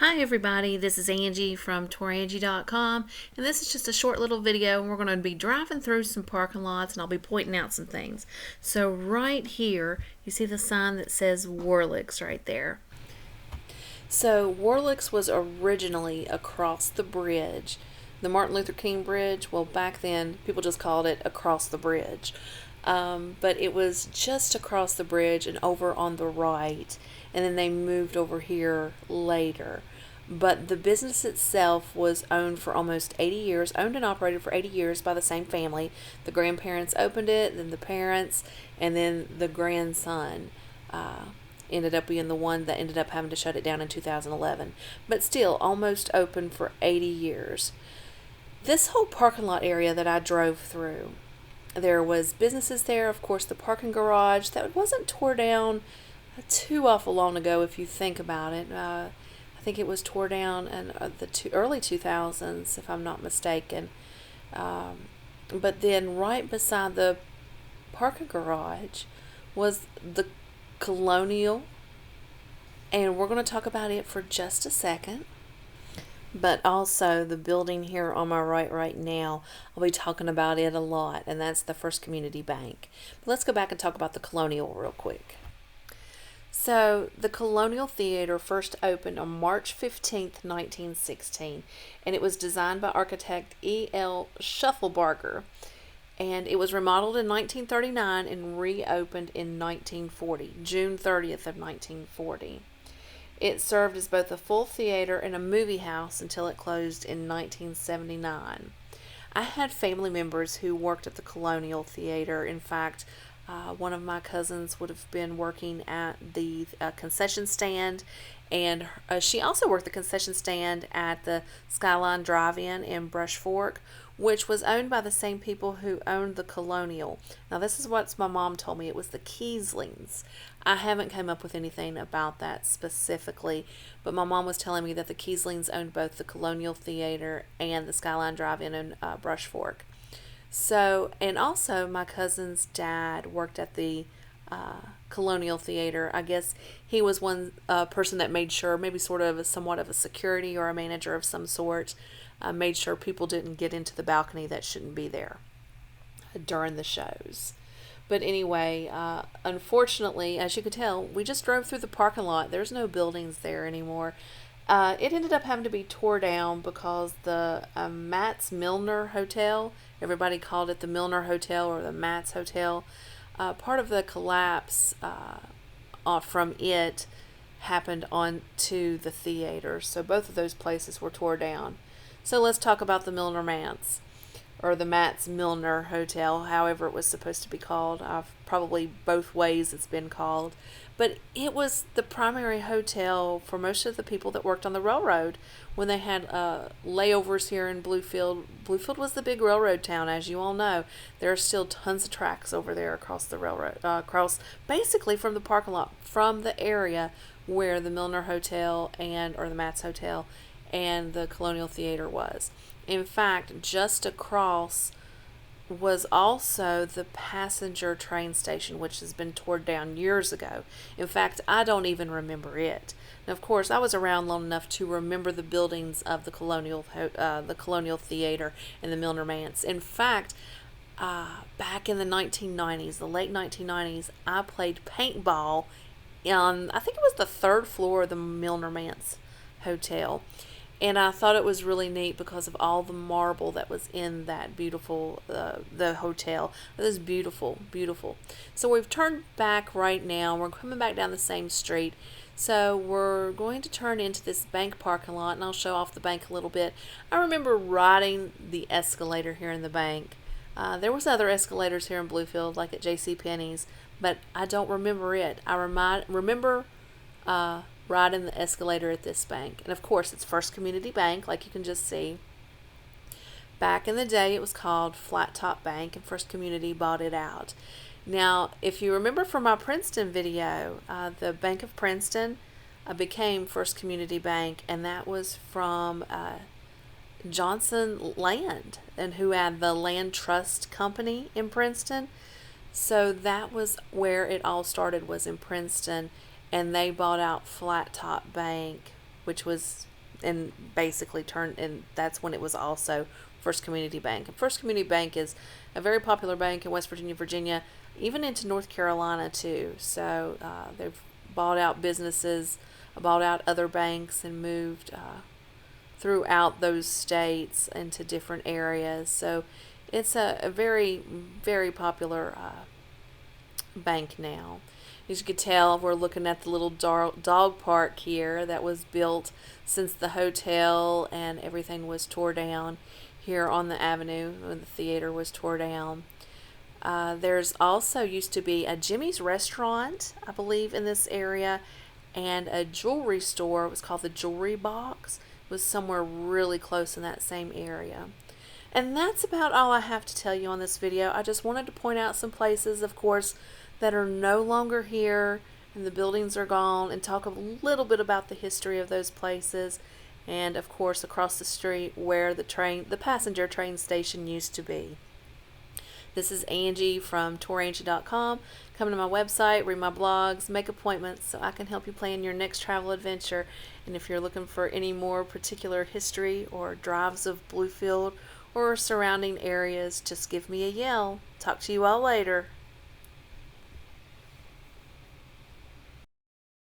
Hi everybody, this is Angie from Tourangie.com, and this is just a short little video, and we're going to be driving through some parking lots and I'll be pointing out some things. So right here you see the sign that says Warlex right there. So Warlex was originally across the bridge, the Martin Luther King Bridge. Well, back then people just called it across the bridge, but it was just across the bridge and over on the right, and then they moved over here later. But the business itself was owned for almost 80 years, owned and operated for 80 years by the same family. The grandparents opened it, then the parents, and then the grandson ended up being the one that ended up having to shut it down in 2011. But still, almost open for 80 years. This whole parking lot area that I drove through, there was businesses there, of course, the parking garage that wasn't tore down too awful long ago if you think about it. I think it was tore down in the early 2000s, if I'm not mistaken. But then right beside the parking garage was the Colonial, and we're going to talk about it for just a second. But also the building here on my right now, I'll be talking about it a lot, and that's the First Community Bank. But let's go back and talk about the Colonial real quick. So the Colonial Theater first opened on March 15th, 1916, and it was designed by architect E.L. Schuffelbarger, and it was remodeled in 1939 and reopened in 1940, June 30th of 1940. It served as both a full theater and a movie house until it closed in 1979. I had family members who worked at the Colonial Theater. In fact, one of my cousins would have been working at the concession stand, and she also worked the concession stand at the Skyline Drive-In in Brush Fork, which was owned by the same people who owned the Colonial. Now, this is what my mom told me. It was the Kieslings. I haven't come up with anything about that specifically, but my mom was telling me that the Kieslings owned both the Colonial Theater and the Skyline Drive-In in Brush Fork. So, and also my cousin's dad worked at the Colonial Theater. I guess he was one person that made sure, maybe sort of somewhat of a security or a manager of some sort, made sure people didn't get into the balcony that shouldn't be there during the shows. But anyway, unfortunately, as you could tell, we just drove through the parking lot. There's no buildings there anymore. It ended up having to be tore down because the Milner Hotel, everybody called it the Milner Hotel or the Matt's Hotel, part of the collapse from it happened onto the theater. So both of those places were tore down. So let's talk about the Milner Manse, or the Matt's Milner Hotel, however it was supposed to be called. Probably both ways it's been called. But it was the primary hotel for most of the people that worked on the railroad when they had layovers here in Bluefield. Bluefield was the big railroad town, as you all know. There are still tons of tracks over there across the railroad, basically from the parking lot, from the area where the Milner Hotel or the Matt's Hotel and the Colonial Theater was. In fact, just across was also the passenger train station, which has been torn down years ago. In fact, I don't even remember it. Now, of course, I was around long enough to remember the buildings of the Colonial Theater and the Milner Manse. In fact, back in the 1990s, the late 1990s, I played paintball on, I think it was the third floor of the Milner Manse Hotel. And I thought it was really neat because of all the marble that was in that beautiful, the hotel. It was beautiful, beautiful. So we've turned back right now. We're coming back down the same street. So we're going to turn into this bank parking lot, and I'll show off the bank a little bit. I remember riding the escalator here in the bank. There was other escalators here in Bluefield, like at JCPenney's, but I don't remember it. I remember riding the escalator at this bank. And of course, it's First Community Bank, like you can just see. Back in the day, it was called Flat Top Bank, and First Community bought it out. Now, if you remember from my Princeton video, the Bank of Princeton became First Community Bank, and that was from Johnson Land, and who had the Land Trust Company in Princeton. So that was where it all started, was in Princeton. And they bought out Flat Top Bank, which was and basically turned, and that's when it was also First Community Bank. And First Community Bank is a very popular bank in West Virginia, Virginia, even into North Carolina too. So they've bought out businesses, bought out other banks, and moved throughout those states into different areas. So it's a very, very popular bank now. As you can tell, we're looking at the little dog park here that was built since the hotel and everything was tore down here on the avenue when the theater was tore down. There's also used to be a Jimmy's restaurant, I believe, in this area, and a jewelry store. It was called the Jewelry Box. It was somewhere really close in that same area. And that's about all I have to tell you on this video. I just wanted to point out some places, of course, that are no longer here and the buildings are gone, and talk a little bit about the history of those places, and of course across the street where the passenger train station used to be. This is Angie from Tourangie.com. Come to my website, read my blogs, make appointments so I can help you plan your next travel adventure. And if you're looking for any more particular history or drives of Bluefield or surrounding areas, just give me a yell. Talk to you all later.